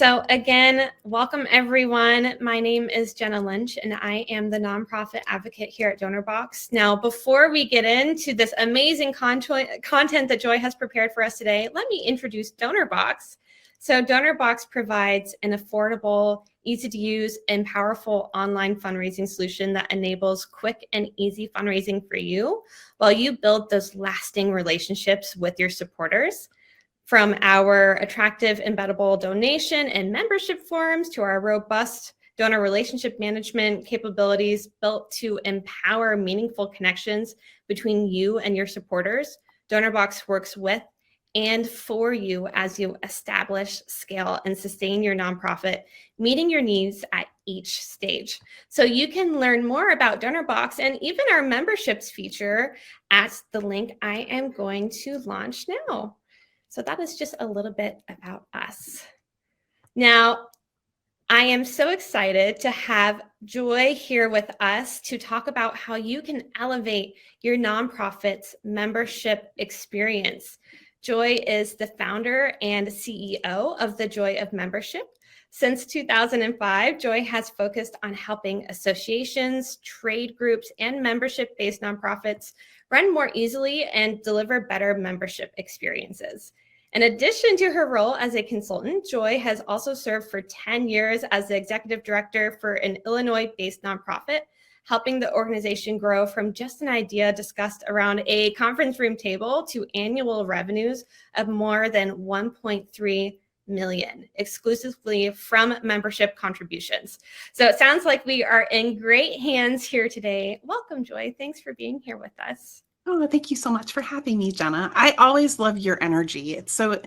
So again, welcome everyone. My name is Jenna Lynch and I am the nonprofit advocate here at Donorbox. Now, before we get into this amazing content that Joy has prepared for us today, let me introduce Donorbox. So Donorbox provides an affordable, easy to use, and powerful online fundraising solution that enables quick and easy fundraising for you while you build those lasting relationships with your supporters. From our attractive embeddable donation and membership forms to our robust donor relationship management capabilities built to empower meaningful connections between you and your supporters, Donorbox works with and for you as you establish, scale, and sustain your nonprofit, meeting your needs at each stage. So you can learn more about Donorbox and even our memberships feature at the link I am going to launch now. So that is just a little bit about us. Now, I am so excited to have Joy here with us to talk about how you can elevate your nonprofit's membership experience. Joy is the founder and CEO of the Joy of Membership. Since 2005, Joy has focused on helping associations, trade groups, and membership-based nonprofits run more easily and deliver better membership experiences. In addition to her role as a consultant, Joy has also served for 10 years as the executive director for an Illinois-based nonprofit, helping the organization grow from just an idea discussed around a conference room table to annual revenues of more than 1.3 million, exclusively from membership contributions. So it sounds like we are in great hands here today. Welcome, Joy. Thanks for being here with us. Oh, thank you so much for having me, Jenna. I always love your energy. It's so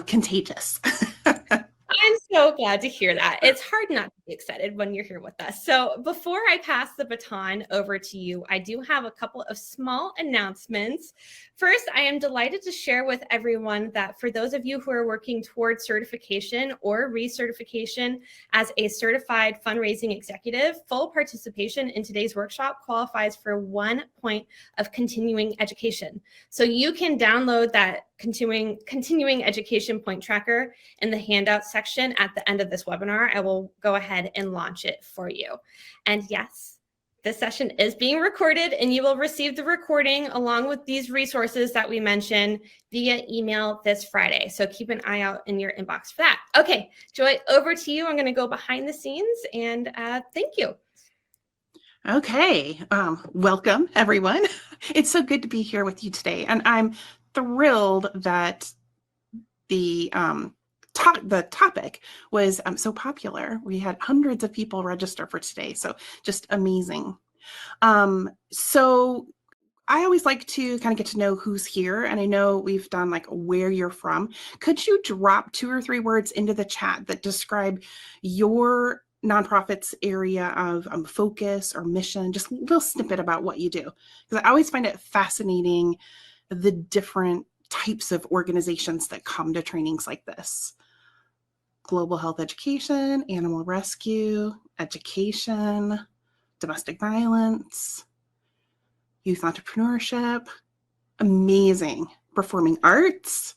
contagious. I'm so glad to hear that. It's hard not to be excited when you're here with us. So before I pass the baton over to you, I do have a couple of small announcements. First, I am delighted to share with everyone that for those of you who are working towards certification or recertification as a certified fundraising executive, full participation in today's workshop qualifies for 1 point of continuing education. So you can download that continuing education point tracker in the handout section at the end of this webinar. I will go ahead and launch it for you. And yes, this session is being recorded and you will receive the recording along with these resources that we mentioned via email this Friday. So keep an eye out in your inbox for that. Okay, Joy, over to you. I'm going to go behind the scenes and thank you. Okay, welcome everyone. It's so good to be here with you today. And I'm thrilled that the topic was so popular. We had hundreds of people register for today, so just amazing. So I always like to kind of get to know who's here, and I know we've done like where you're from. Could you drop 2 or 3 words into the chat that describe your nonprofit's area of focus or mission, just a little snippet about what you do? Because I always find it fascinating the different types of organizations that come to trainings like this. Global health education, animal rescue, education, domestic violence, youth entrepreneurship, amazing, performing arts,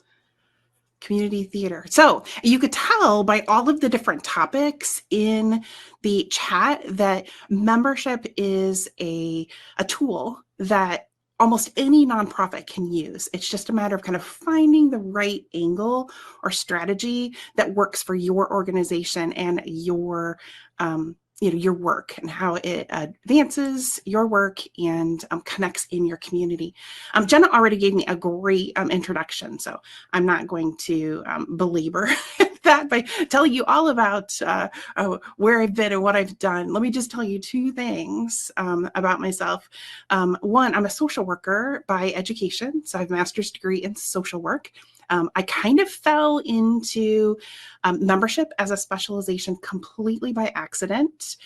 community theater. So you could tell by all of the different topics in the chat that membership is a tool that almost any nonprofit can use. It's just a matter of kind of finding the right angle or strategy that works for your organization and your your work and how it advances your work and connects in your community. Jenna already gave me a great introduction, so I'm not going to belabor that by telling you all about where I've been and what I've done. Let me just tell you 2 things about myself. One, I'm a social worker by education, so I have a master's degree in social work. I kind of fell into membership as a specialization completely by accident.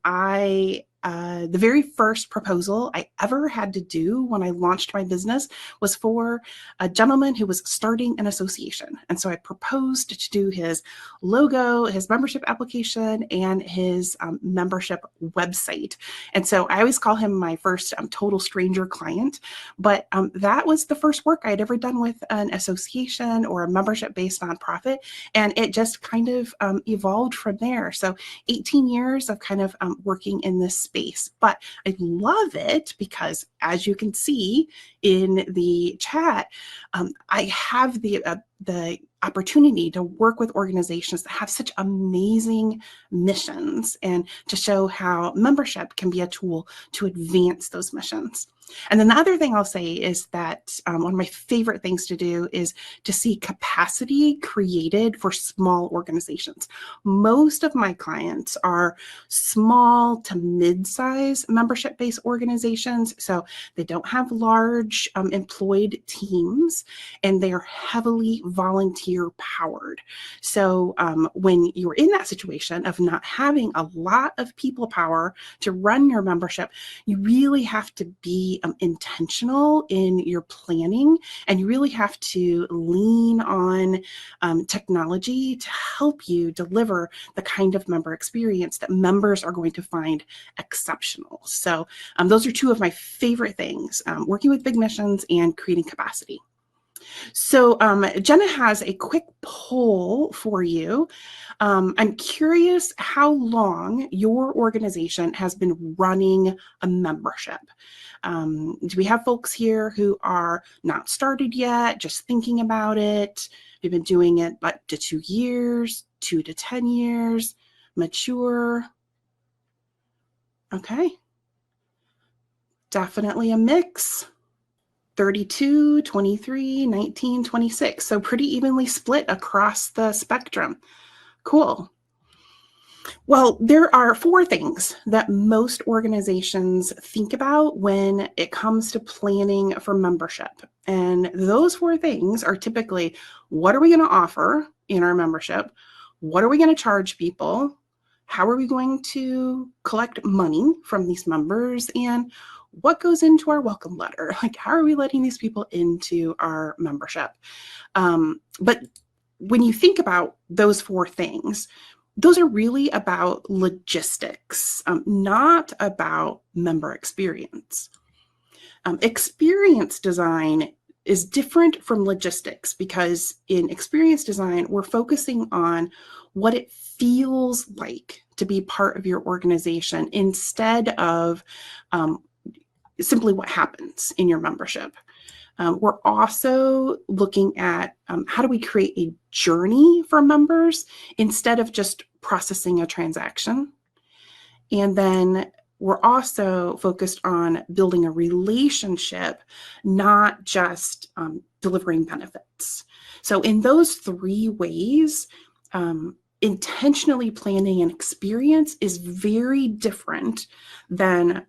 I the very first proposal I ever had to do when I launched my business was for a gentleman who was starting an association. And so I proposed to do his logo, his membership application, and his membership website. And so I always call him my first total stranger client. But that was the first work I'd ever done with an association or a membership-based nonprofit. And it just kind of evolved from there. So 18 years of kind of working in this space. But I love it because, as you can see in the chat, I have the opportunity to work with organizations that have such amazing missions and to show how membership can be a tool to advance those missions. And then the other thing I'll say is that one of my favorite things to do is to see capacity created for small organizations. Most of my clients are small to mid-size membership-based organizations, so they don't have large employed teams, and they are heavily volunteer powered. So when you're in that situation of not having a lot of people power to run your membership, you really have to be intentional in your planning, and you really have to lean on technology to help you deliver the kind of member experience that members are going to find exceptional. So those are two of my favorite things, working with big missions and creating capacity. So Jenna has a quick poll for you. I'm curious how long your organization has been running a membership. Do we have folks here who are not started yet, just thinking about it? We've been doing it up to 2 years, 2 to 10 years, mature. Okay. Definitely a mix. 32, 23, 19, 26. So pretty evenly split across the spectrum. Cool. Well, there are 4 things that most organizations think about when it comes to planning for membership. And those 4 things are typically, what are we going to offer in our membership? What are we going to charge people? How are we going to collect money from these members? And what goes into our welcome letter? Like, how are we letting these people into our membership? But when you think about those 4 things, those are really about logistics, not about member experience. Experience design is different from logistics because in experience design, we're focusing on what it feels like to be part of your organization instead of simply what happens in your membership. We're also looking at how do we create a journey for members instead of just processing a transaction. And then we're also focused on building a relationship, not just delivering benefits. So in those 3 ways, intentionally planning an experience is very different than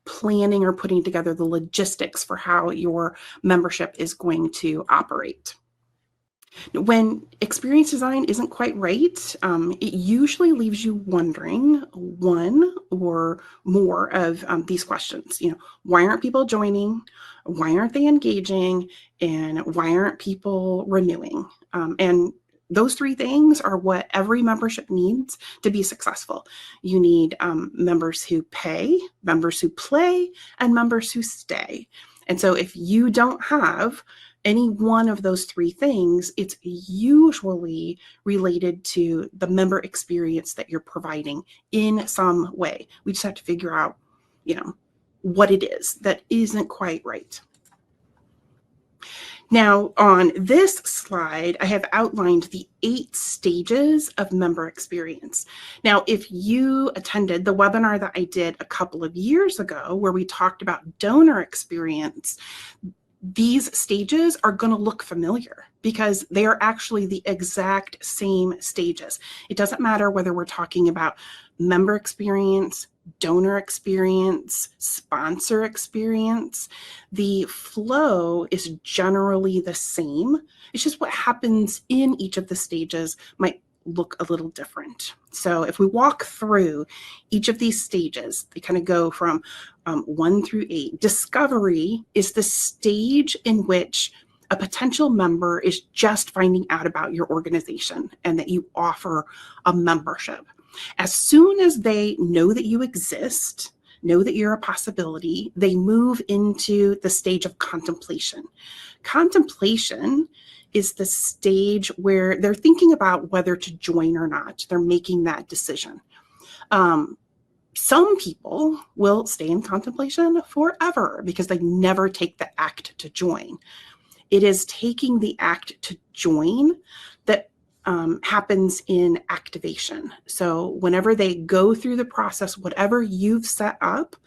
planning or putting together the logistics for how your membership is going to operate. When experience design isn't quite right, it usually leaves you wondering one or more of these questions. Why aren't people joining? Why aren't they engaging? And why aren't people renewing? And those 3 things are what every membership needs to be successful. You need members who pay, members who play, and members who stay. And so if you don't have any one of those 3 things, it's usually related to the member experience that you're providing in some way. We just have to figure out, what it is that isn't quite right. Now, on this slide, I have outlined the 8 stages of member experience. Now, if you attended the webinar that I did a couple of years ago, where we talked about donor experience, these stages are going to look familiar because they are actually the exact same stages. It doesn't matter whether we're talking about member experience, donor experience, sponsor experience. The flow is generally the same. It's just what happens in each of the stages might look a little different. So if we walk through each of these stages, they kind of go from 1 through 8. Discovery is the stage in which a potential member is just finding out about your organization and that you offer a membership. As soon as they know that you exist, know that you're a possibility, they move into the stage of contemplation. Contemplation is the stage where they're thinking about whether to join or not. They're making that decision. Some people will stay in contemplation forever because they never take the act to join. It is taking the act to join that happens in activation. So whenever they go through the process, whatever you've set up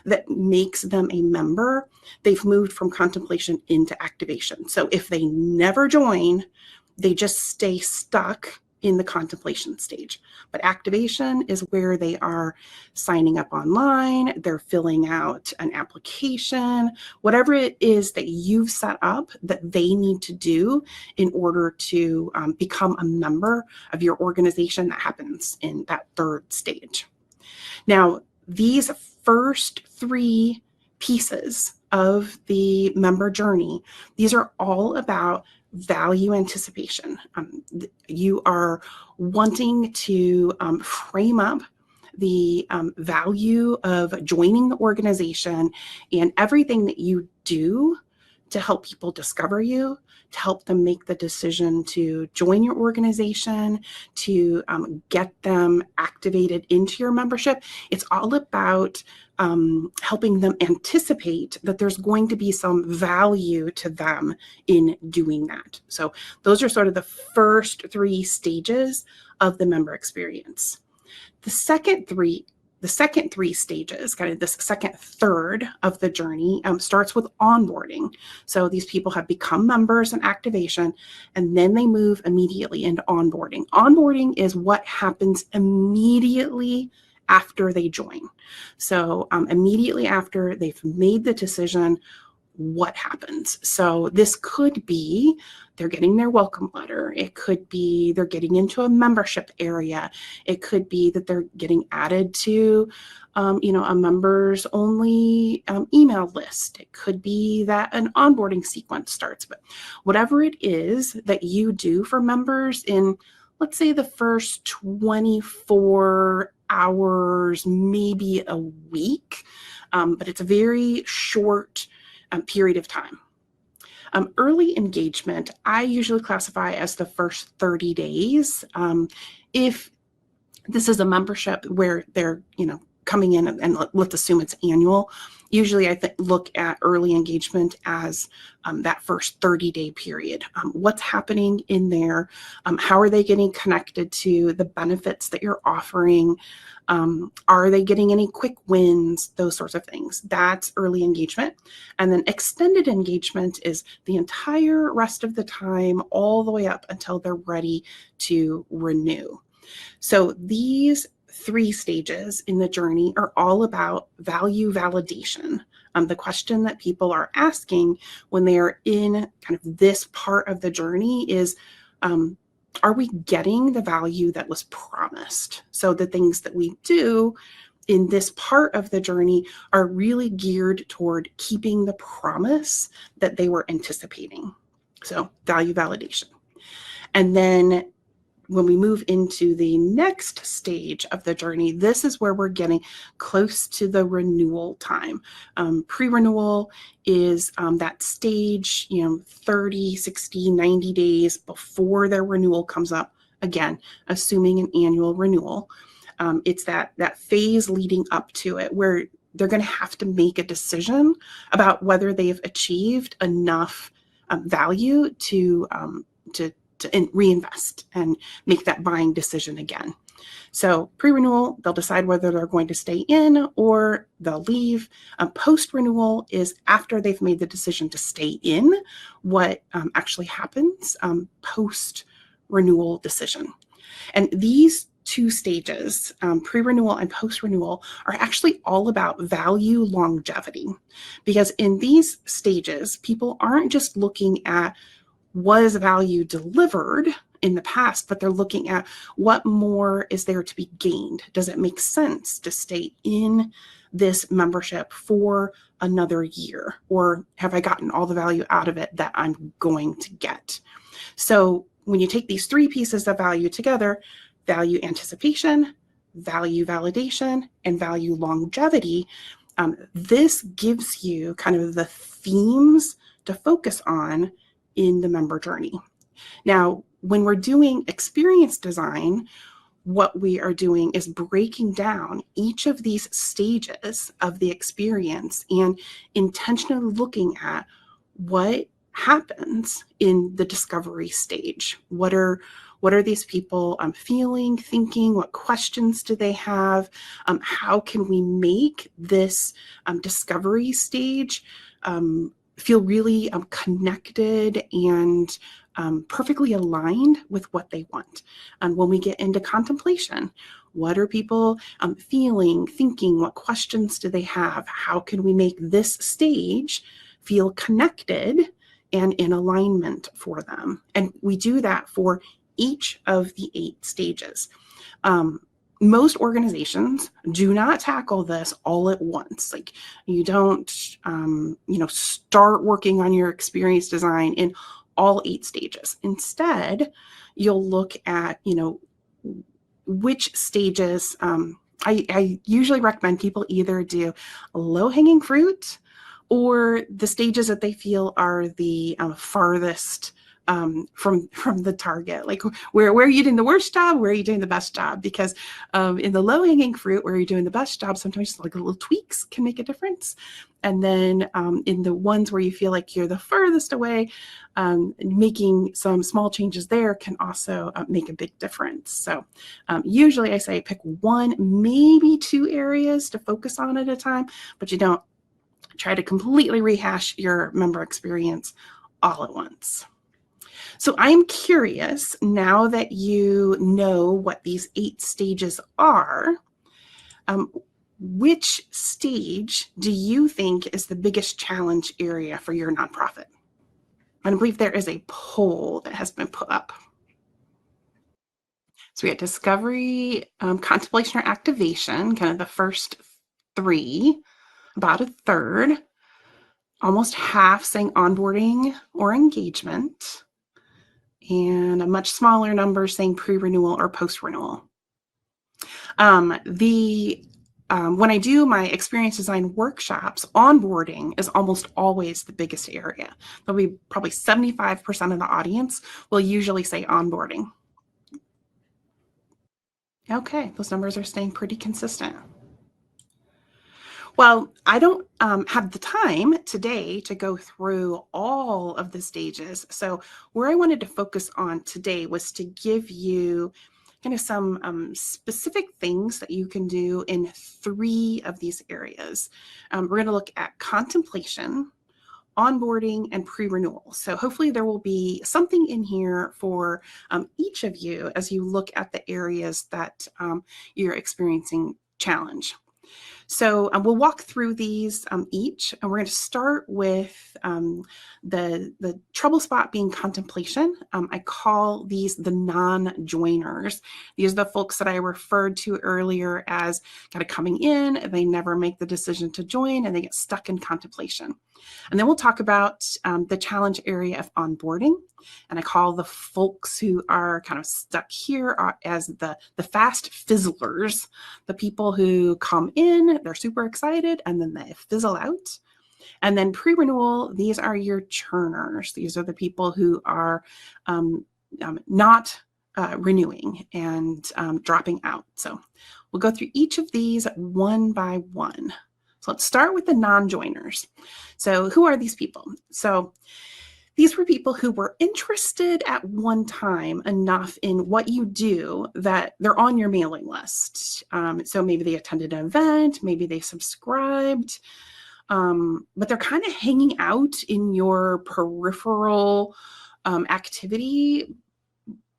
that makes them a member, they've moved from contemplation into activation. So if they never join, they just stay stuck in the contemplation stage. But activation is where they are signing up online, they're filling out an application, whatever it is that you've set up that they need to do in order to become a member of your organization. That happens in that third stage. Now, these first 3 pieces of the member journey, these are all about value anticipation. You are wanting to frame up the value of joining the organization and everything that you do to help people discover you, to help them make the decision to join your organization, to get them activated into your membership. It's all about helping them anticipate that there's going to be some value to them in doing that. So those are sort of the first 3 stages of the member experience. The second three stages, kind of this second third of the journey, starts with onboarding. So these people have become members in activation, and then they move immediately into onboarding. Onboarding is what happens immediately after they join. So immediately after they've made the decision, what happens? So this could be they're getting their welcome letter. It could be they're getting into a membership area. It could be that they're getting added to a members only email list. It could be that an onboarding sequence starts. But whatever it is that you do for members in, let's say, the first 24 hours, maybe a week, but it's a very short period of time. Early engagement, I usually classify as the first 30 days. If this is a membership where they're, coming in and let's assume it's annual, usually I look at early engagement as that first 30-day period. What's happening in there? How are they getting connected to the benefits that you're offering? Are they getting any quick wins? Those sorts of things. That's early engagement. And then extended engagement is the entire rest of the time, all the way up until they're ready to renew. So these 3 stages in the journey are all about value validation. The question that people are asking when they are in kind of this part of the journey is, are we getting the value that was promised? So the things that we do in this part of the journey are really geared toward keeping the promise that they were anticipating. So value validation. And then when we move into the next stage of the journey, this is where we're getting close to the renewal time. Pre-renewal is that stage, 30, 60, 90 days before their renewal comes up. Again, assuming an annual renewal. It's that phase leading up to it where they're going to have to make a decision about whether they've achieved enough value to reinvest and make that buying decision again. So pre-renewal, they'll decide whether they're going to stay in or they'll leave. Post-renewal is after they've made the decision to stay in, what actually happens post-renewal decision. And these 2 stages, pre-renewal and post-renewal, are actually all about value longevity. Because in these stages, people aren't just looking at was value delivered in the past, but they're looking at what more is there to be gained. Does it make sense to stay in this membership for another year? Or have I gotten all the value out of it that I'm going to get? So when you take these three pieces of value together, value anticipation, value validation, and value longevity, this gives you kind of the themes to focus on in the member journey. Now, when we're doing experience design, what we are doing is breaking down each of these stages of the experience and intentionally looking at what happens in the discovery stage. What are these people feeling, thinking? What questions do they have? How can we make this discovery stage feel really connected and perfectly aligned with what they want? And when we get into contemplation, what are people feeling, thinking? What questions do they have? How can we make this stage feel connected and in alignment for them? And we do that for each of the 8 stages. Most organizations do not tackle this all at once. Like, you don't, start working on your experience design in all 8 stages. Instead, you'll look at, which stages. I usually recommend people either do low-hanging fruit or the stages that they feel are the farthest from the target. Like, where are you doing the worst job? Where are you doing the best job? Because in the low-hanging fruit, where you're doing the best job, sometimes like little tweaks can make a difference. And then in the ones where you feel like you're the furthest away, making some small changes there can also make a big difference. So usually I say pick 1, maybe 2 areas to focus on at a time, but you don't try to completely rehash your member experience all at once. So I'm curious, now that you know what these 8 stages are, which stage do you think is the biggest challenge area for your nonprofit? And I believe there is a poll that has been put up. So we had discovery, contemplation, or activation, kind of the first 3, about a third. Almost half saying onboarding or engagement, and a much smaller number saying pre-renewal or post-renewal. When I do my experience design workshops, onboarding is almost always the biggest area. There'll be probably 75% of the audience will usually say onboarding. Okay, those numbers are staying pretty consistent. Well, I don't have the time today to go through all of the stages. So where I wanted to focus on today was to give you kind of some specific things that you can do in 3 of these areas. We're going to look at contemplation, onboarding, and pre-renewal. So hopefully there will be something in here for each of you as you look at the areas that you're experiencing challenge. So we'll walk through these each, and we're going to start with the trouble spot being contemplation. I call these the non-joiners. These are the folks that I referred to earlier as kind of coming in, they never make the decision to join, and they get stuck in contemplation. And then we'll talk about the challenge area of onboarding. And I call the folks who are kind of stuck here as the fast fizzlers, the people who come in, they're super excited, and then they fizzle out. And then pre-renewal, these are your churners. These are the people who are not renewing and dropping out. So we'll go through each of these one by one. So let's start with the non-joiners. So who are these people? So these were people who were interested at one time enough in what you do that they're on your mailing list. So maybe they attended an event, maybe they subscribed, but they're kind of hanging out in your peripheral activity.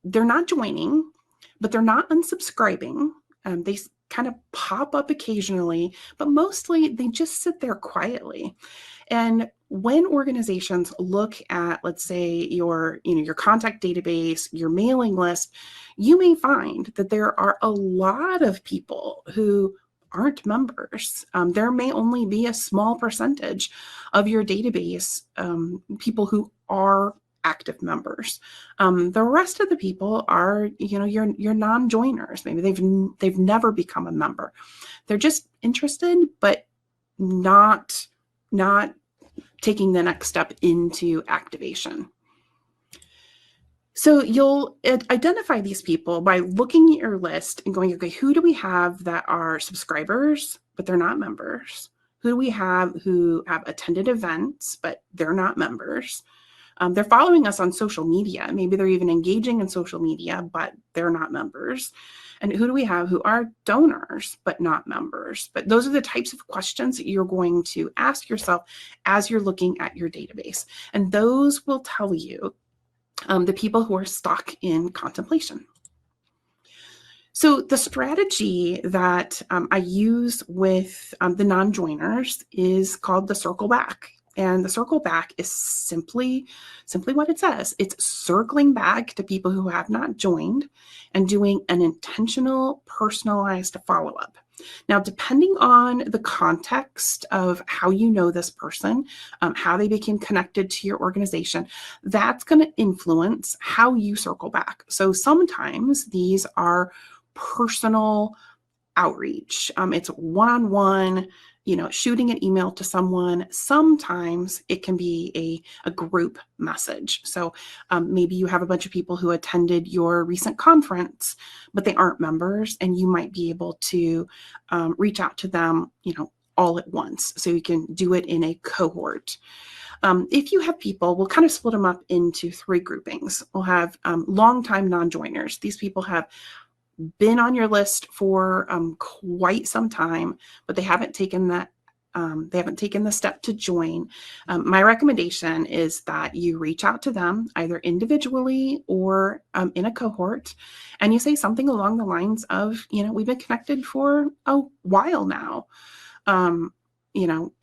They're not joining, but they're not unsubscribing. They kind of pop up occasionally, but mostly they just sit there quietly. And when organizations look at, let's say, your contact database, your mailing list, you may find that there are a lot of people who aren't members. There may only be a small percentage of your database people who are active members. The rest of the people are, your non-joiners. Maybe they've never become a member. They're just interested, but not taking the next step into activation. So you'll identify these people by looking at your list and going, okay, who do we have that are subscribers, but they're not members? Who do we have who have attended events, but they're not members? They're following us on social media. Maybe they're even engaging in social media, but they're not members. And who do we have who are donors, but not members? But those are the types of questions that you're going to ask yourself as you're looking at your database. And those will tell you the people who are stuck in contemplation. So the strategy that I use with the non-joiners is called the circle back. And the circle back is simply what it says. It's circling back to people who have not joined and doing an intentional, personalized follow-up. Now, depending on the context of how you know this person, how they became connected to your organization, that's going to influence how you circle back. So sometimes these are personal outreach. It's one-on-one, shooting an email to someone. Sometimes it can be a group message. So maybe you have a bunch of people who attended your recent conference, but they aren't members, and you might be able to reach out to them, all at once. So you can do it in a cohort. If you have people, we'll kind of split them up into 3 groupings. We'll have longtime non-joiners. These people have been on your list for quite some time, but they haven't taken the step to join. My recommendation is that you reach out to them either individually or in a cohort, and you say something along the lines of, we've been connected for a while now.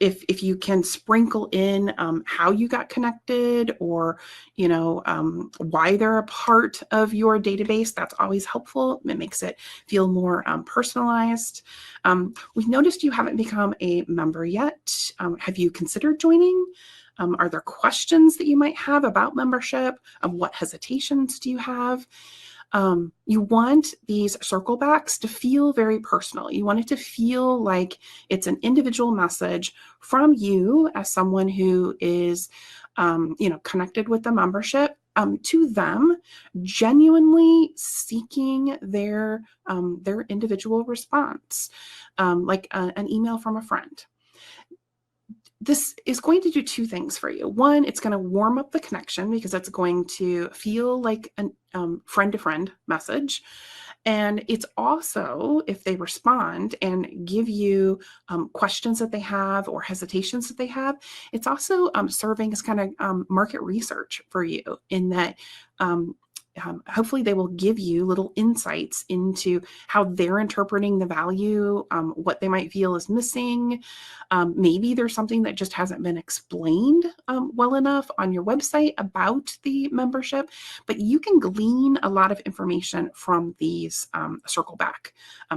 If you can sprinkle in how you got connected, or why they're a part of your database, that's always helpful. It makes it feel more personalized. We've noticed you haven't become a member yet. Have you considered joining? Are there questions that you might have about membership? What hesitations do you have? You want these circle backs to feel very personal. You want it to feel like it's an individual message from you as someone who is, connected with the membership, to them, genuinely seeking their individual response, like an email from a friend. This is going to do 2 things for you. One, it's going to warm up the connection because it's going to feel like a friend-to-friend message. And it's also, if they respond and give you questions that they have or hesitations that they have, it's also serving as kind of market research for you, in that hopefully they will give you little insights into how they're interpreting the value, what they might feel is missing. Maybe there's something that just hasn't been explained well enough on your website about the membership, but you can glean a lot of information from these circle back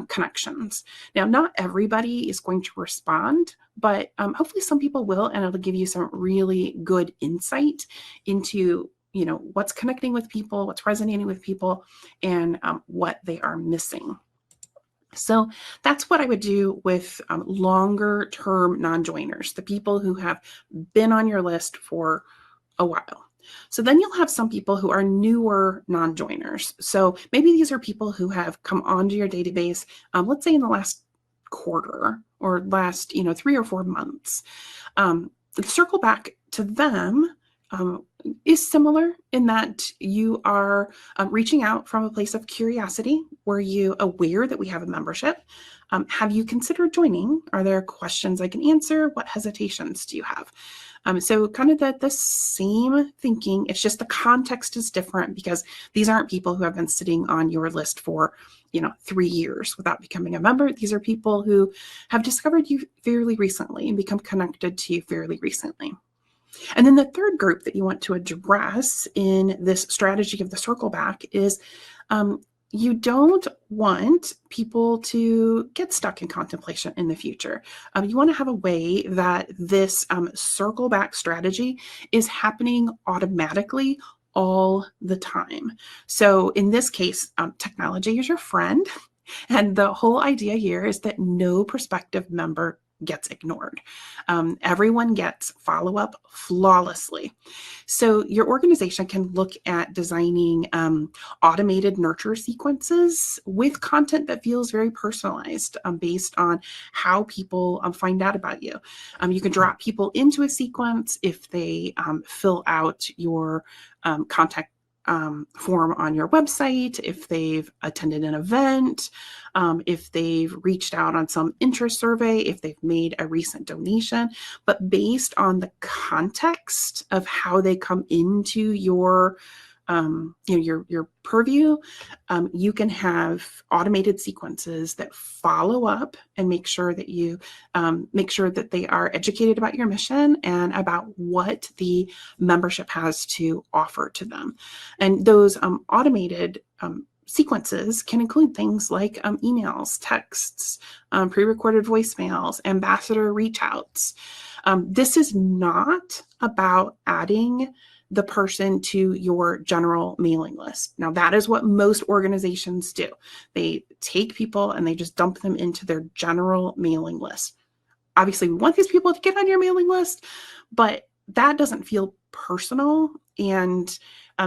connections. Now, not everybody is going to respond, but hopefully some people will, and it'll give you some really good insight into what's connecting with people, what's resonating with people, and what they are missing. So that's what I would do with longer term non-joiners, the people who have been on your list for a while. So then you'll have some people who are newer non-joiners. So maybe these are people who have come onto your database, let's say in the last quarter or last 3 or 4 months. Circle back to them is similar in that you are reaching out from a place of curiosity. Were you aware that we have a membership? Have you considered joining? Are there questions I can answer? What hesitations do you have? So kind of the same thinking, it's just the context is different because these aren't people who have been sitting on your list for 3 years without becoming a member. These are people who have discovered you fairly recently and become connected to you fairly recently. And then the third group that you want to address in this strategy of the circle back is you don't want people to get stuck in contemplation in the future. You want to have a way that this circle back strategy is happening automatically all the time. So in this case, technology is your friend. And the whole idea here is that no prospective member gets ignored. Everyone gets follow-up flawlessly. So your organization can look at designing automated nurture sequences with content that feels very personalized based on how people find out about you. You can drop people into a sequence if they fill out your contact form on your website, if they've attended an event, if they've reached out on some interest survey, if they've made a recent donation. But based on the context of how they come into your your purview, you can have automated sequences that follow up and make sure that you make sure that they are educated about your mission and about what the membership has to offer to them. And those automated sequences can include things like emails, texts, pre-recorded voicemails, ambassador reach outs. This is not about adding the person to your general mailing list. Now, that is what most organizations do. They take people and they just dump them into their general mailing list. Obviously, we want these people to get on your mailing list, but that doesn't feel personal, and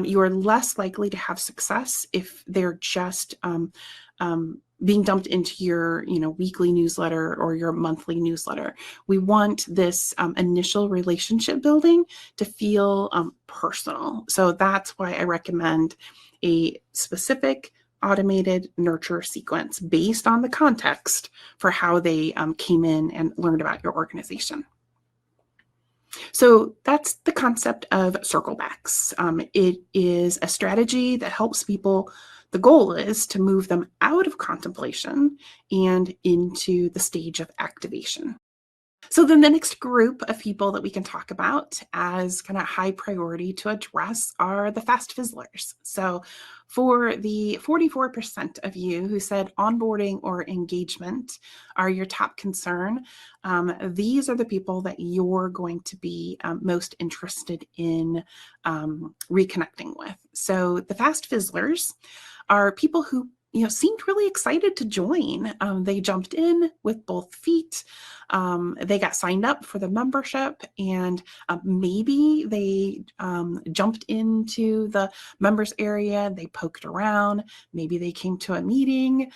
you are less likely to have success if they're just being dumped into your weekly newsletter or your monthly newsletter. We want this initial relationship building to feel personal. So that's why I recommend a specific automated nurture sequence based on the context for how they came in and learned about your organization. So that's the concept of circle backs. It is a strategy that helps people. The goal is to move them out of contemplation and into the stage of activation. So then the next group of people that we can talk about as kind of high priority to address are the fast fizzlers. So for the 44% of you who said onboarding or engagement are your top concern, these are the people that you're going to be most interested in reconnecting with. So the fast fizzlers are people who seemed really excited to join. They jumped in with both feet. They got signed up for the membership, and maybe they jumped into the members area. They poked around. Maybe they came to a meeting,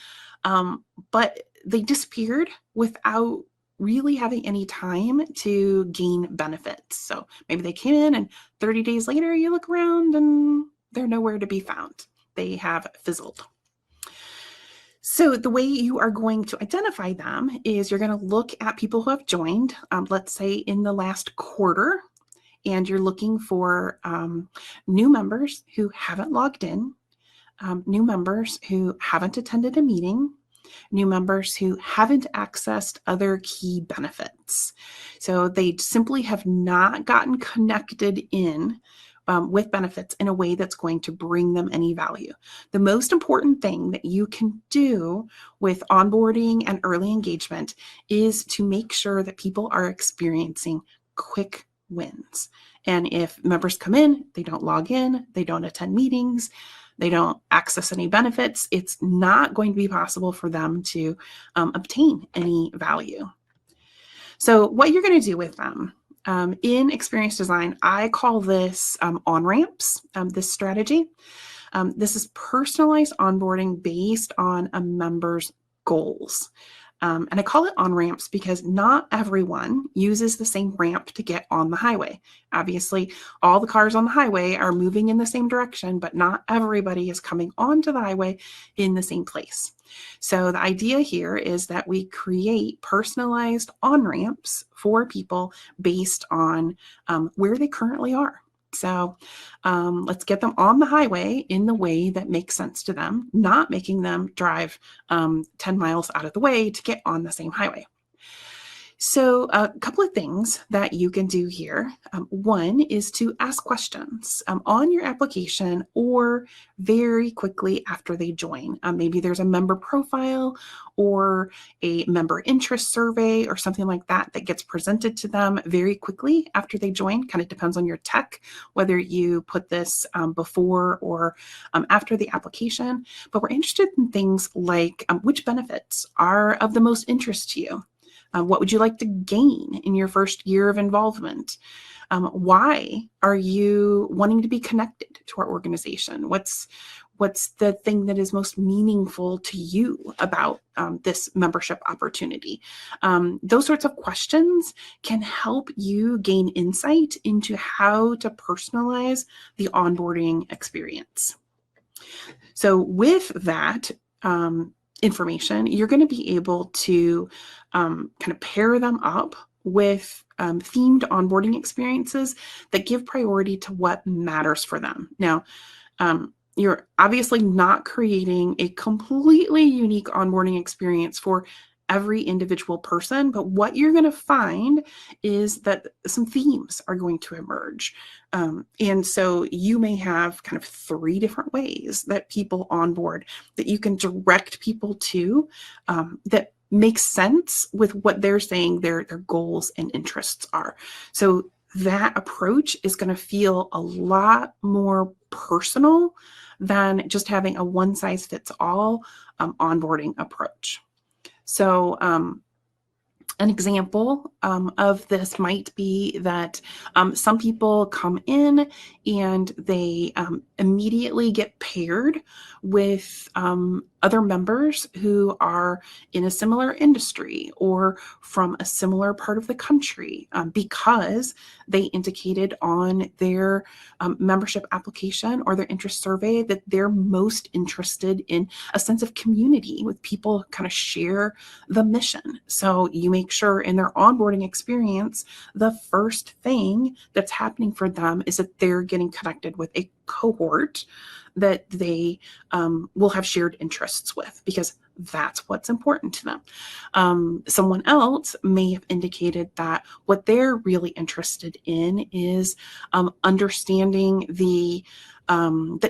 but they disappeared without really having any time to gain benefits. So maybe they came in and 30 days later, you look around and they're nowhere to be found. They have fizzled. So the way you are going to identify them is you're going to look at people who have joined, let's say in the last quarter, and you're looking for new members who haven't logged in, new members who haven't attended a meeting, new members who haven't accessed other key benefits. So they simply have not gotten connected in with benefits in a way that's going to bring them any value. The most important thing that you can do with onboarding and early engagement is to make sure that people are experiencing quick wins. And if members come in, they don't log in, they don't attend meetings, they don't access any benefits, it's not going to be possible for them to obtain any value. So what you're going to do with them, in experience design, I call this on-ramps, this strategy. This is personalized onboarding based on a member's goals. And I call it on-ramps because not everyone uses the same ramp to get on the highway. Obviously, all the cars on the highway are moving in the same direction, but not everybody is coming onto the highway in the same place. So the idea here is that we create personalized on-ramps for people based on where they currently are. So let's get them on the highway in the way that makes sense to them, not making them drive 10 miles out of the way to get on the same highway. So a couple of things that you can do here. One is to ask questions on your application or very quickly after they join. Maybe there's a member profile or a member interest survey or something like that that gets presented to them very quickly after they join. Kind of depends on your tech, whether you put this before or after the application. But we're interested in things like which benefits are of the most interest to you. What would you like to gain in your first year of involvement? Why are you wanting to be connected to our organization? What's the thing that is most meaningful to you about this membership opportunity? Those sorts of questions can help you gain insight into how to personalize the onboarding experience. So with that, information, you're going to be able to kind of pair them up with themed onboarding experiences that give priority to what matters for them. Now, you're obviously not creating a completely unique onboarding experience for every individual person, but what you're going to find is that some themes are going to emerge. And so you may have kind of 3 different ways that people onboard that you can direct people to that makes sense with what they're saying their goals and interests are. So that approach is going to feel a lot more personal than just having a one-size-fits-all onboarding approach. So an example of this might be that some people come in and they immediately get paired with other members who are in a similar industry or from a similar part of the country because they indicated on their membership application or their interest survey that they're most interested in a sense of community with people who kind of share the mission. So you make sure in their onboarding experience, the first thing that's happening for them is that they're getting connected with a cohort that they will have shared interests with, because that's what's important to them. Someone else may have indicated that what they're really interested in is understanding the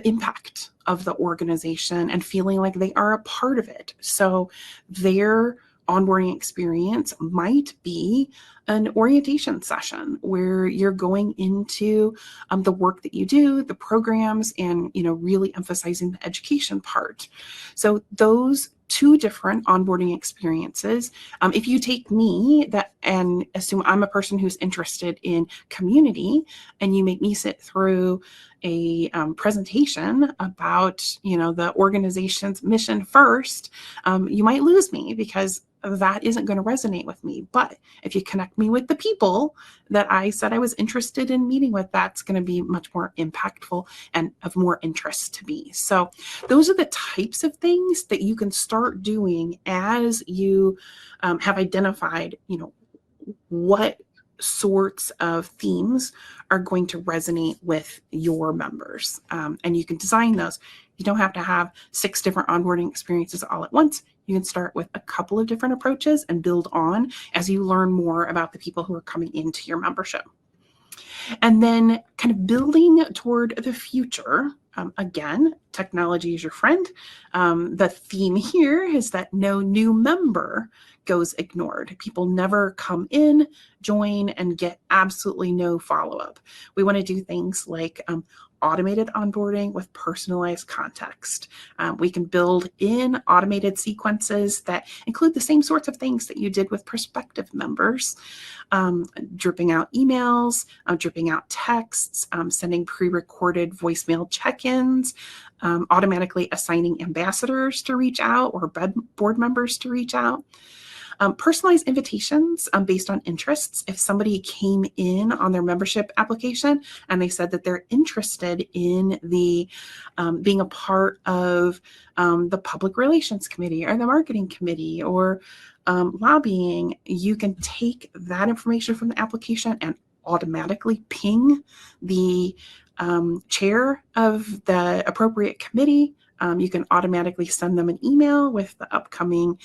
impact of the organization and feeling like they are a part of it. So their onboarding experience might be an orientation session where you're going into the work that you do, the programs, and really emphasizing the education part. So those 2 different onboarding experiences. If you take me and assume I'm a person who's interested in community, and you make me sit through a presentation about the organization's mission first, you might lose me because that isn't going to resonate with me. But if you connect me with the people that I said I was interested in meeting with, that's going to be much more impactful and of more interest to me. So those are the types of things that you can start doing as you have identified, what sorts of themes are going to resonate with your members. And you can design those. You don't have to have 6 different onboarding experiences all at once. You can start with a couple of different approaches and build on as you learn more about the people who are coming into your membership. And then kind of building toward the future. Again, technology is your friend. The theme here is that no new member goes ignored. People never come in, join, and get absolutely no follow-up. We want to do things like automated onboarding with personalized context. We can build in automated sequences that include the same sorts of things that you did with prospective members, dripping out emails, dripping out texts, sending pre-recorded voicemail check-ins, automatically assigning ambassadors to reach out or board members to reach out. Personalized invitations based on interests. If somebody came in on their membership application and they said that they're interested in the being a part of the public relations committee or the marketing committee or lobbying, you can take that information from the application and automatically ping the chair of the appropriate committee. You can automatically send them an email with the upcoming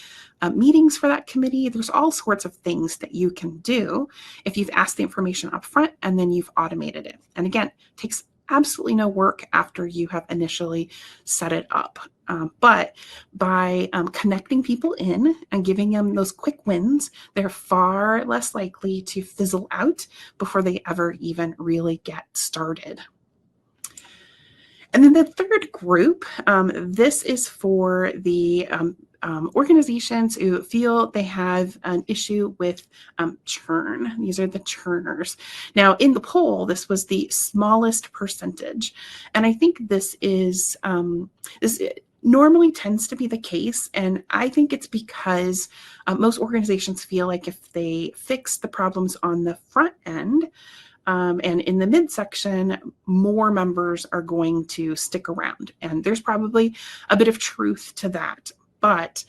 meetings for that committee. There's all sorts of things that you can do if you've asked the information up front and then you've automated it. And again, it takes absolutely no work after you have initially set it up. But by connecting people in and giving them those quick wins, they're far less likely to fizzle out before they ever even really get started. And then the third group, this is for the organizations who feel they have an issue with churn. These are the churners. Now, in the poll, this was the smallest percentage. And I think this is, this normally tends to be the case. And I think it's because most organizations feel like if they fix the problems on the front end, and in the midsection, more members are going to stick around. And there's probably a bit of truth to that. But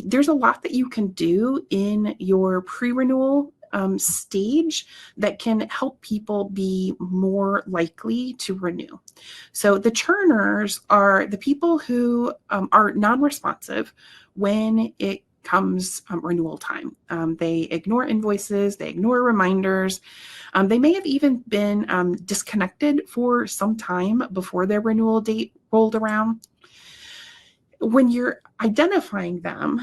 there's a lot that you can do in your pre-renewal stage that can help people be more likely to renew. So the churners are the people who are non-responsive when it comes renewal time. They ignore invoices, they ignore reminders. They may have even been disconnected for some time before their renewal date rolled around. When you're identifying them,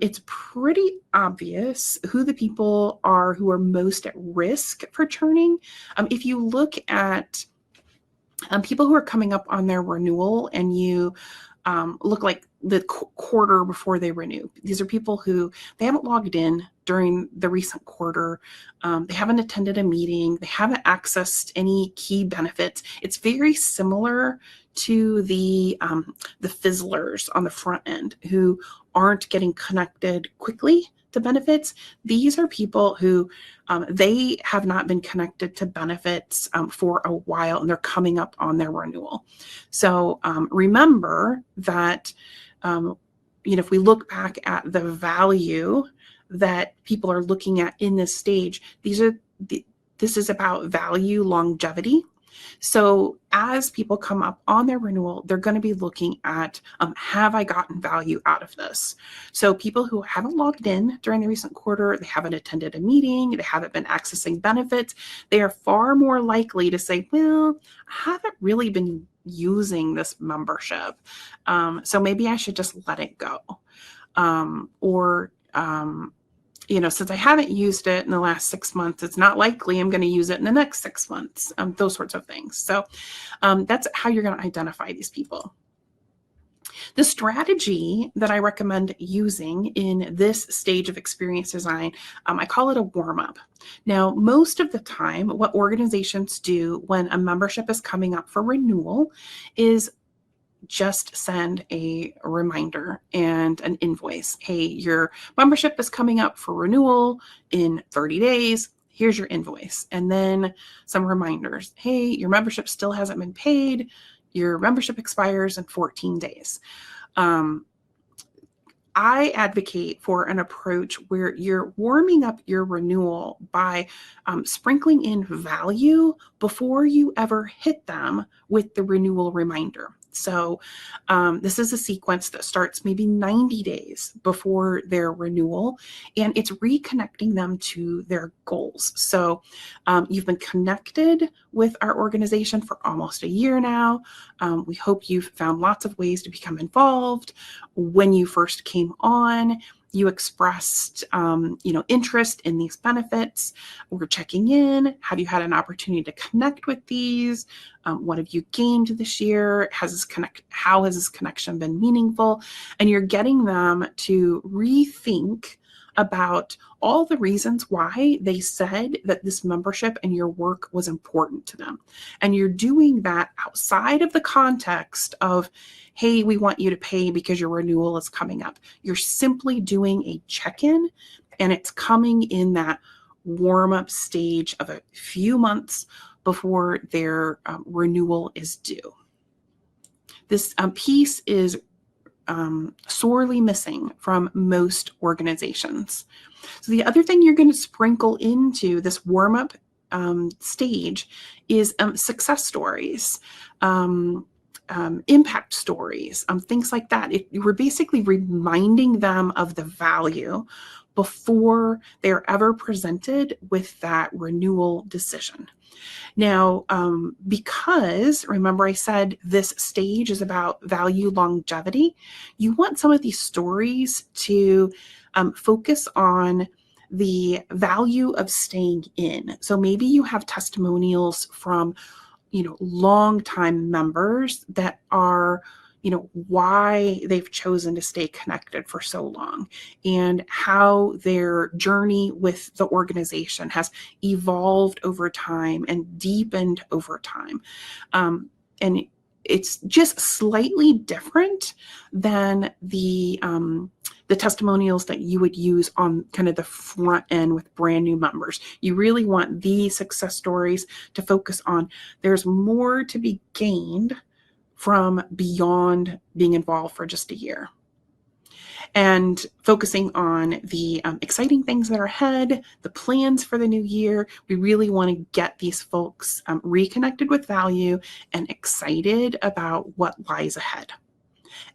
it's pretty obvious who the people are who are most at risk for churning. If you look at people who are coming up on their renewal and you look like the quarter before they renew. These are people who they haven't logged in during the recent quarter. They haven't attended a meeting. They haven't accessed any key benefits. It's very similar to the fizzlers on the front end who aren't getting connected quickly to benefits. These are people who they have not been connected to benefits for a while, and they're coming up on their renewal. So remember that if we look back at the value that people are looking at in this stage, this is about value longevity. So as people come up on their renewal, they're going to be looking at, have I gotten value out of this? So people who haven't logged in during the recent quarter, they haven't attended a meeting, they haven't been accessing benefits, they are far more likely to say, well, I haven't really been using this membership. So maybe I should just let it go. Since I haven't used it in the last 6 months, it's not likely I'm going to use it in the next 6 months, those sorts of things. So that's how you're going to identify these people. The strategy that I recommend using in this stage of experience design, I call it a warm-up. Now, most of the time, what organizations do when a membership is coming up for renewal is just send a reminder and an invoice. Hey, your membership is coming up for renewal in 30 days. Here's your invoice. And then some reminders. Hey, your membership still hasn't been paid. Your membership expires in 14 days. I advocate for an approach where you're warming up your renewal by sprinkling in value before you ever hit them with the renewal reminder. So this is a sequence that starts maybe 90 days before their renewal, and it's reconnecting them to their goals. So you've been connected with our organization for almost a year now. We hope you've found lots of ways to become involved. When you first came on, you expressed interest in these benefits. We're checking in. Have you had an opportunity to connect with these? What have you gained this year? How has this connection been meaningful? And you're getting them to rethink about all the reasons why they said that this membership and your work was important to them. And you're doing that outside of the context of, hey, we want you to pay because your renewal is coming up. You're simply doing a check-in, and it's coming in that warm-up stage of a few months before their renewal is due. This piece is sorely missing from most organizations. So the other thing you're going to sprinkle into this warm-up stage is success stories, impact stories, things like that. We're basically reminding them of the value before they're ever presented with that renewal decision. Now, because remember I said this stage is about value longevity, you want some of these stories to focus on the value of staying in. So maybe you have testimonials from, longtime members that are, why they've chosen to stay connected for so long and how their journey with the organization has evolved over time and deepened over time. And it's just slightly different than the testimonials that you would use on kind of the front end with brand new members. You really want these success stories to focus on there's more to be gained from beyond being involved for just a year. And focusing on the exciting things that are ahead, the plans for the new year. We really want to get these folks reconnected with value and excited about what lies ahead.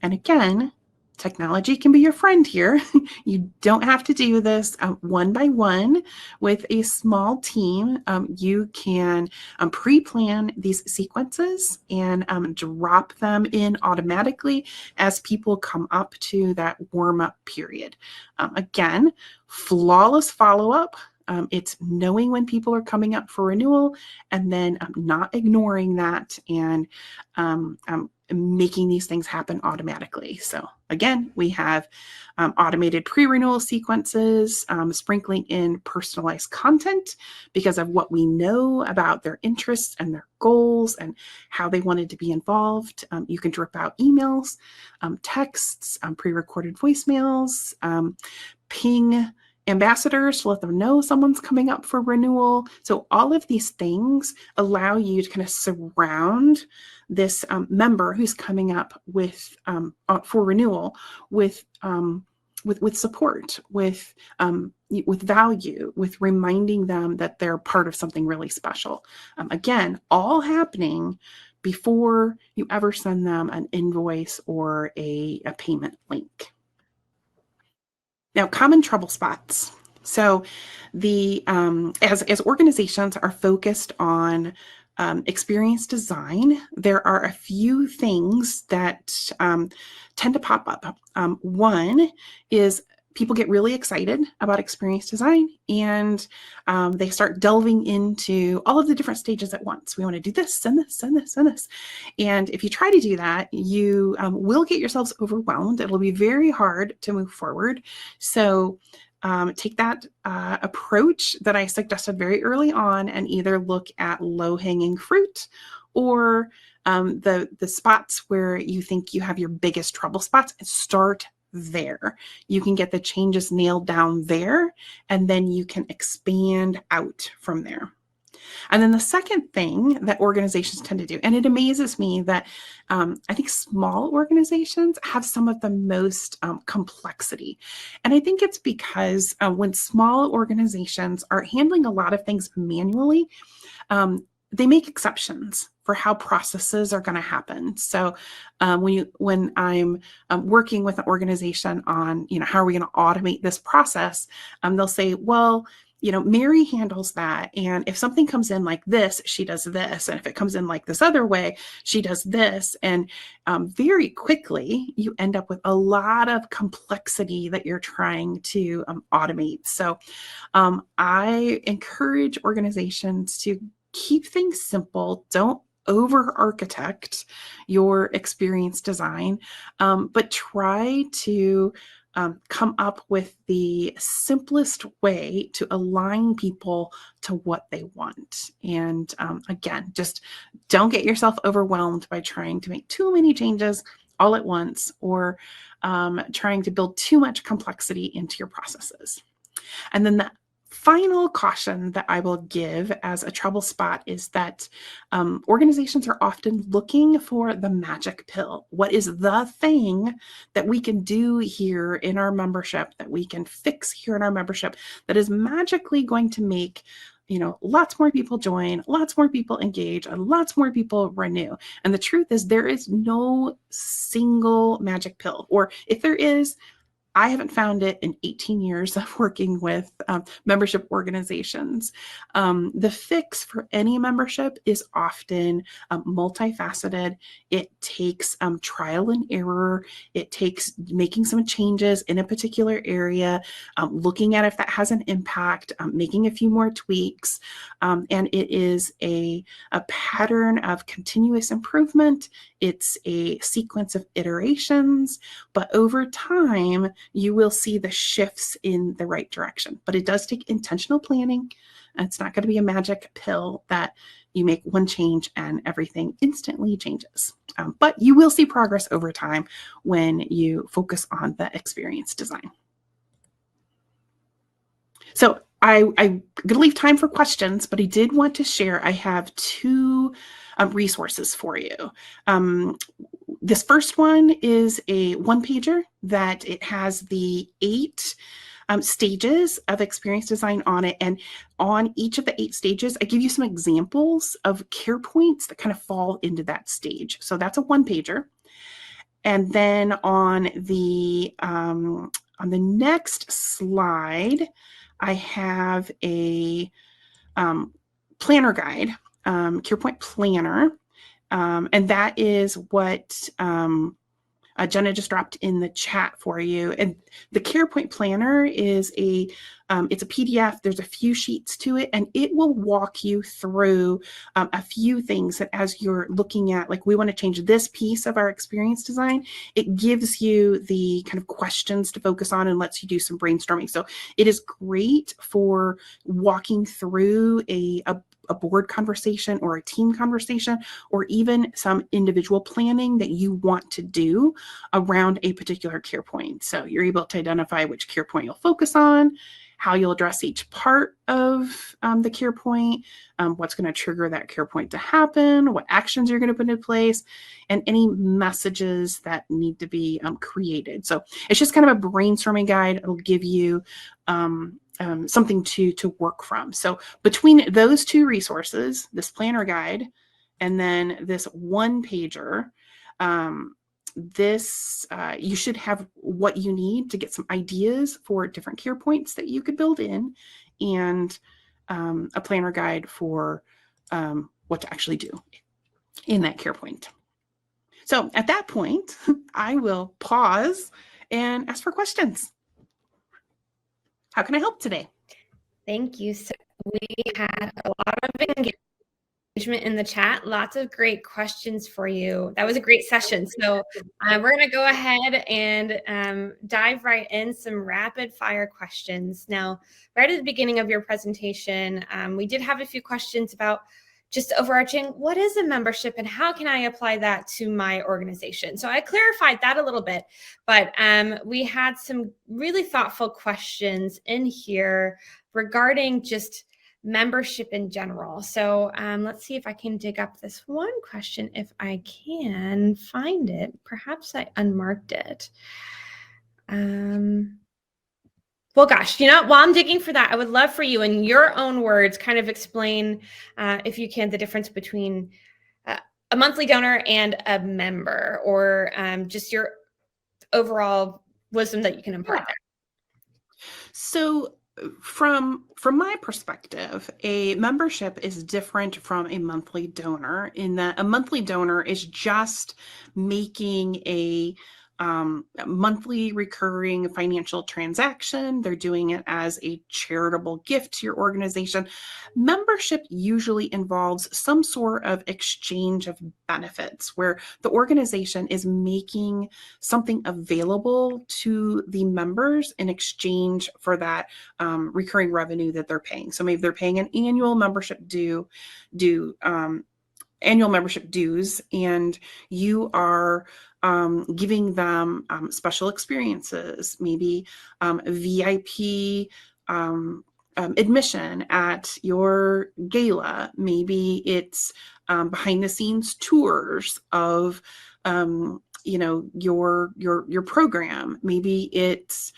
And again, technology can be your friend here. You don't have to do this one by one with a small team. You can pre-plan these sequences and drop them in automatically as people come up to that warm-up period. Again, flawless follow-up. It's knowing when people are coming up for renewal and then not ignoring that and making these things happen automatically. So again, we have automated pre-renewal sequences, sprinkling in personalized content because of what we know about their interests and their goals and how they wanted to be involved. You can drip out emails, texts, pre-recorded voicemails, ping ambassadors to let them know someone's coming up for renewal. So all of these things allow you to kind of surround this member who's coming up with for renewal with support, with value, with reminding them that they're part of something really special. Again, all happening before you ever send them an invoice or a payment link. Now, common trouble spots. So as organizations are focused on experience design, there are a few things that tend to pop up. One is people get really excited about experience design and they start delving into all of the different stages at once. We want to do this and this and this and this. And if you try to do that, you will get yourselves overwhelmed. It'll be very hard to move forward. So take that approach that I suggested very early on and either look at low-hanging fruit or the spots where you think you have your biggest trouble spots and start there. You can get the changes nailed down there, and then you can expand out from there. And then the second thing that organizations tend to do, and it amazes me that I think small organizations have some of the most complexity. And I think it's because when small organizations are handling a lot of things manually, they make exceptions for how processes are going to happen. So when I'm working with an organization on, how are we going to automate this process, they'll say, well, Mary handles that. And if something comes in like this, she does this. And if it comes in like this other way, she does this. And very quickly, you end up with a lot of complexity that you're trying to automate. So I encourage organizations to keep things simple. Don't over-architect your experience design, but try to come up with the simplest way to align people to what they want. And again, just don't get yourself overwhelmed by trying to make too many changes all at once, or trying to build too much complexity into your processes. And then the final caution that I will give as a trouble spot is that organizations are often looking for the magic pill. What is the thing that we can do here in our membership, that we can fix here in our membership, that is magically going to make lots more people join, lots more people engage, and lots more people renew. And the truth is, there is no single magic pill. Or if there is, I haven't found it in 18 years of working with membership organizations. The fix for any membership is often multifaceted. It takes trial and error. It takes making some changes in a particular area, looking at if that has an impact, making a few more tweaks. And it is a pattern of continuous improvement. It's a sequence of iterations, but over time, you will see the shifts in the right direction. But it does take intentional planning. It's not going to be a magic pill that you make one change and everything instantly changes. But you will see progress over time when you focus on the experience design. So I'm going to leave time for questions, but I did want to share, I have two resources for you. This first one is a one-pager that it has the 8 stages of experience design on it. And on each of the 8 stages, I give you some examples of care points that kind of fall into that stage. So that's a one-pager. And then on the next slide, I have a planner guide, care point planner. And that is what Jenna just dropped in the chat for you. And the CarePoint Planner is it's a PDF. There's a few sheets to it, and it will walk you through a few things that as you're looking at, like, we want to change this piece of our experience design, it gives you the kind of questions to focus on and lets you do some brainstorming. So it is great for walking through a board conversation or a team conversation, or even some individual planning that you want to do around a particular care point. So you're able to identify which care point you'll focus on, how you'll address each part of the care point, what's going to trigger that care point to happen, what actions you're going to put in place, and any messages that need to be created. So it's just kind of a brainstorming guide. It'll give you something to work from. So between those two resources, this planner guide and then this one pager, you should have what you need to get some ideas for different care points that you could build in, and a planner guide for what to actually do in that care point. So at that point, I will pause and ask for questions. How can I help today? Thank you. So we had a lot of engagement in the chat. Lots of great questions for you. That was a great session. So we're going to go ahead and dive right in, some rapid fire questions. Now, right at the beginning of your presentation, we did have a few questions about just overarching, what is a membership and how can I apply that to my organization? So I clarified that a little bit, but we had some really thoughtful questions in here regarding just membership in general. So let's see if I can dig up this one question, if I can find it. Perhaps I unmarked it. Well, gosh, while I'm digging for that, I would love for you, in your own words, kind of explain, if you can, the difference between a monthly donor and a member, or just your overall wisdom that you can impart there. So from my perspective, a membership is different from a monthly donor in that a monthly donor is just making a monthly recurring financial transaction. They're doing it as a charitable gift to your organization. Membership usually involves some sort of exchange of benefits where the organization is making something available to the members in exchange for that recurring revenue that they're paying. So maybe they're paying an annual membership annual membership dues, and you are giving them special experiences, maybe VIP admission at your gala. Maybe it's behind the scenes tours of your program. Maybe it's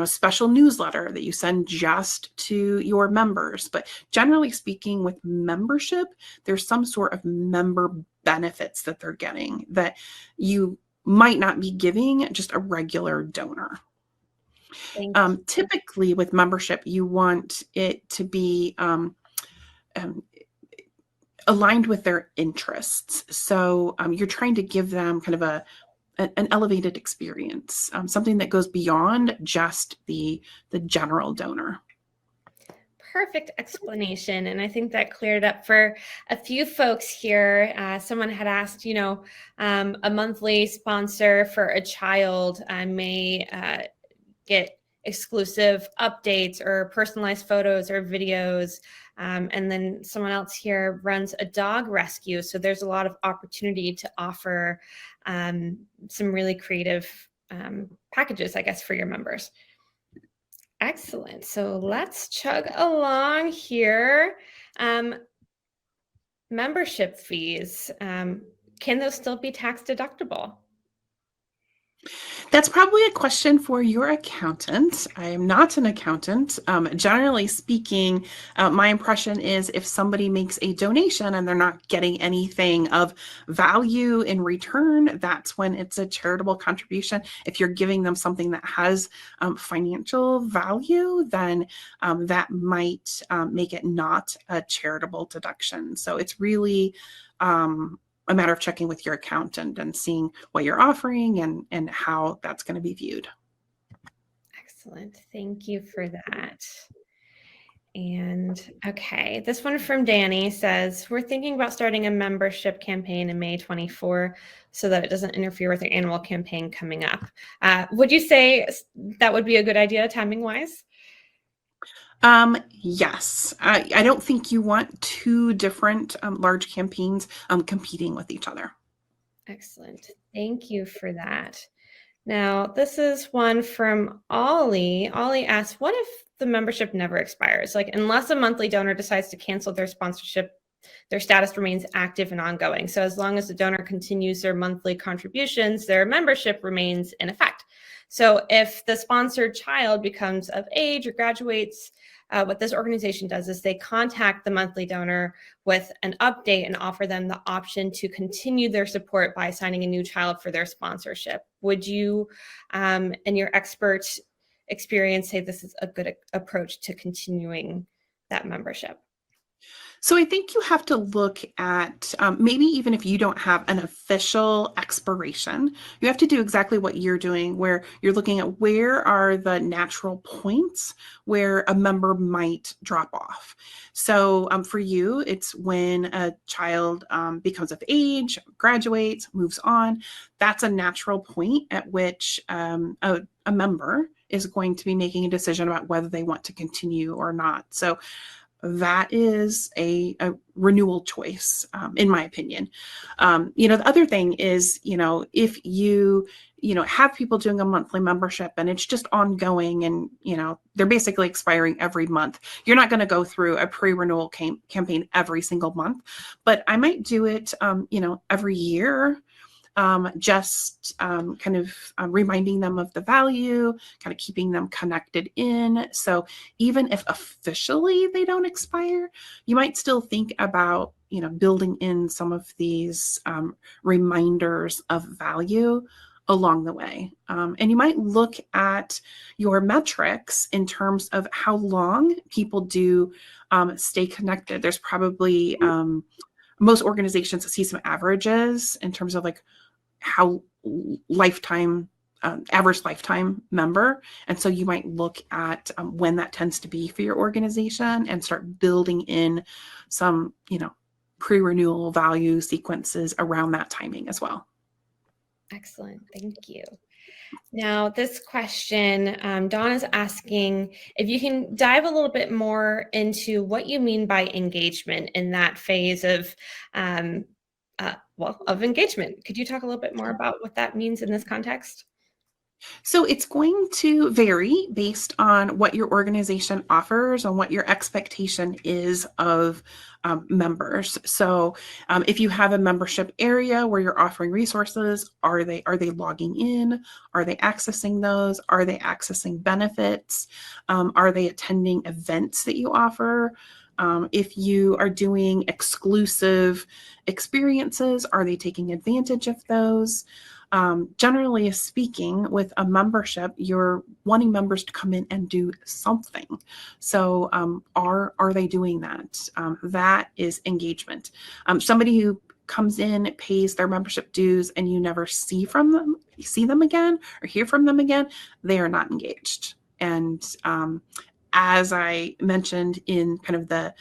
special newsletter that you send just to your members. But generally speaking, with membership, there's some sort of member benefits that they're getting that you might not be giving just a regular donor. Typically with membership, you want it to be aligned with their interests. So you're trying to give them kind of an elevated experience, something that goes beyond just the general donor. Perfect explanation. And I think that cleared up for a few folks here. Someone had asked, a monthly sponsor for a child may get exclusive updates or personalized photos or videos. And then someone else here runs a dog rescue. So there's a lot of opportunity to offer some really creative packages, I guess, for your members. Excellent. So let's chug along here. Membership fees, can those still be tax deductible? That's probably a question for your accountant. I am not an accountant. Generally speaking, my impression is if somebody makes a donation and they're not getting anything of value in return, that's when it's a charitable contribution. If you're giving them something that has financial value, then that might make it not a charitable deduction. So it's really a matter of checking with your accountant and seeing what you're offering and how that's going to be viewed. Excellent. Thank you for that. And okay, this one from Danny says, we're thinking about starting a membership campaign in May 24 so that it doesn't interfere with our annual campaign coming up. Would you say that would be a good idea timing wise? Yes. I don't think you want two different large campaigns competing with each other. Excellent. Thank you for that. Now, this is one from Ollie. Ollie asks, what if the membership never expires? Like, unless a monthly donor decides to cancel their sponsorship, their status remains active and ongoing. So as long as the donor continues their monthly contributions, their membership remains in effect. So if the sponsored child becomes of age or graduates, what this organization does is they contact the monthly donor with an update and offer them the option to continue their support by assigning a new child for their sponsorship. Would you, in your expert experience, say this is a good approach to continuing that membership? So I think you have to look at maybe even if you don't have an official expiration, you have to do exactly what you're doing, where you're looking at where are the natural points where a member might drop off. So for you, it's when a child becomes of age, graduates, moves on. That's a natural point at which a member is going to be making a decision about whether they want to continue or not. So that is a renewal choice, in my opinion. The other thing is, if you have people doing a monthly membership and it's just ongoing and, they're basically expiring every month, you're not going to go through a pre-renewal campaign every single month, but I might do it, every year. Just kind of reminding them of the value, kind of keeping them connected in. So even if officially they don't expire, you might still think about, building in some of these reminders of value along the way. And you might look at your metrics in terms of how long people do stay connected. There's probably most organizations see some averages in terms of like how lifetime average lifetime member. And so you might look at when that tends to be for your organization and start building in some, pre-renewal value sequences around that timing as well. Excellent. Thank you. Now, this question, Dawn is asking if you can dive a little bit more into what you mean by engagement in that phase of, of engagement. Could you talk a little bit more about what that means in this context? So it's going to vary based on what your organization offers and what your expectation is of members. So if you have a membership area where you're offering resources, are they logging in? Are they accessing those? Are they accessing benefits? Are they attending events that you offer? If you are doing exclusive experiences, are they taking advantage of those? Generally speaking, with a membership, you're wanting members to come in and do something. So are they doing that? That is engagement. Somebody who comes in, pays their membership dues, and you never see them again or hear from them again, they are not engaged. And as I mentioned in kind of the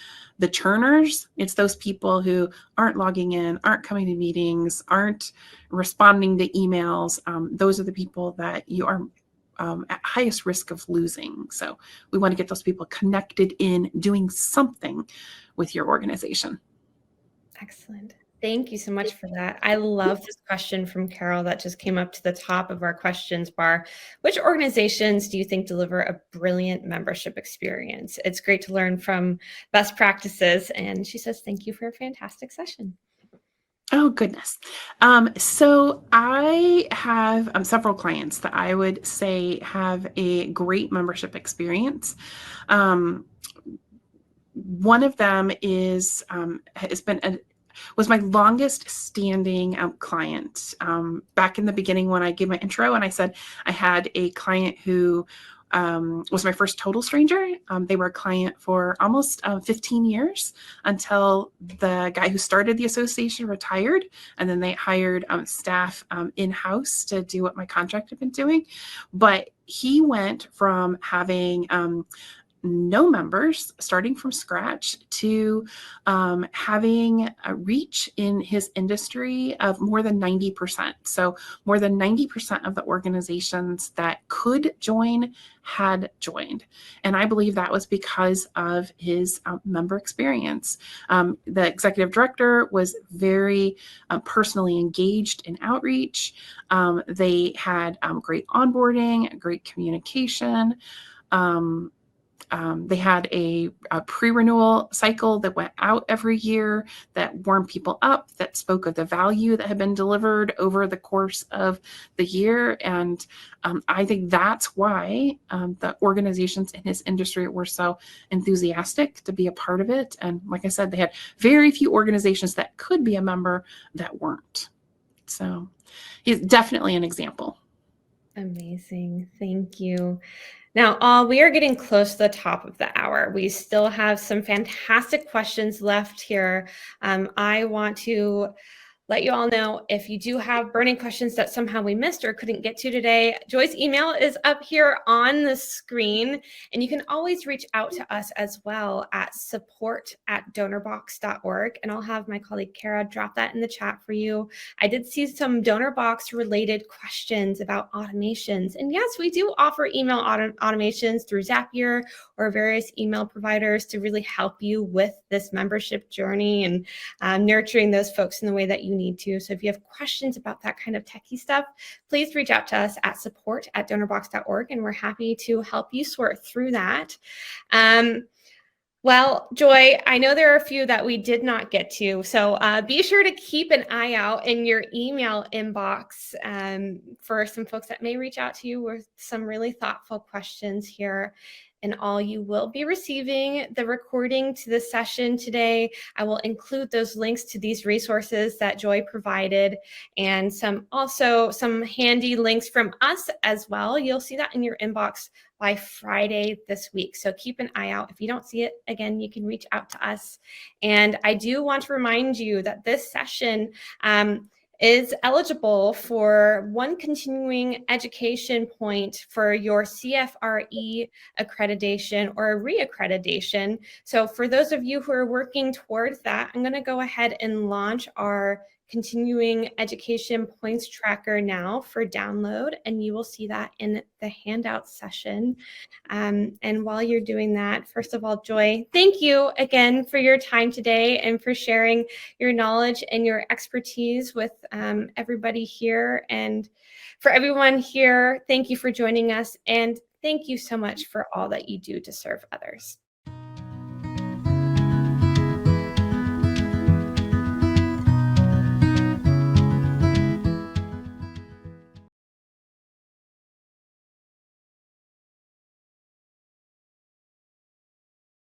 churners, it's those people who aren't logging in, aren't coming to meetings, aren't responding to emails. Those are the people that you are at highest risk of losing. So we want to get those people connected in doing something with your organization. Excellent. Thank you so much for that. I love this question from Carol that just came up to the top of our questions bar. Which organizations do you think deliver a brilliant membership experience? It's great to learn from best practices. And she says, thank you for a fantastic session. Oh, goodness. So I have several clients that I would say have a great membership experience. One of them was my longest standing client. Back in the beginning when I gave my intro and I said I had a client who was my first total stranger. They were a client for almost 15 years until the guy who started the association retired, and then they hired staff in-house to do what my contract had been doing. But he went from having no members, starting from scratch, to having a reach in his industry of more than 90%. So more than 90% of the organizations that could join had joined. And I believe that was because of his member experience. The executive director was very personally engaged in outreach. They had great onboarding, great communication. They had a pre-renewal cycle that went out every year that warmed people up, that spoke of the value that had been delivered over the course of the year. And I think that's why the organizations in his industry were so enthusiastic to be a part of it. And like I said, they had very few organizations that could be a member that weren't. So he's definitely an example. Amazing. Thank you. Now, we are getting close to the top of the hour. We still have some fantastic questions left here. I want to let you all know if you do have burning questions that somehow we missed or couldn't get to today, Joy's email is up here on the screen, and you can always reach out to us as well at support@donorbox.org, and I'll have my colleague Kara drop that in the chat for you. I did see some Donorbox related questions about automations, and yes, we do offer email automations through Zapier or various email providers to really help you with this membership journey and nurturing those folks in the way that you need to. So if you have questions about that kind of techie stuff, please reach out to us at support@donorbox.org, and we're happy to help you sort through that. Well, Joy, I know there are a few that we did not get to, so be sure to keep an eye out in your email inbox for some folks that may reach out to you with some really thoughtful questions here. And all you will be receiving the recording to the session today. I will include those links to these resources that Joy provided, and also some handy links from us as well. You'll see that in your inbox by Friday this week. So keep an eye out. If you don't see it, again, you can reach out to us. And I do want to remind you that this session is eligible for one continuing education point for your CFRE accreditation or reaccreditation. So for those of you who are working towards that, I'm going to go ahead and launch our continuing education points tracker now for download, and you will see that in the handout session. And while you're doing that, first of all, Joy, thank you again for your time today and for sharing your knowledge and your expertise with everybody here. And for everyone here, thank you for joining us, and thank you so much for all that you do to serve others.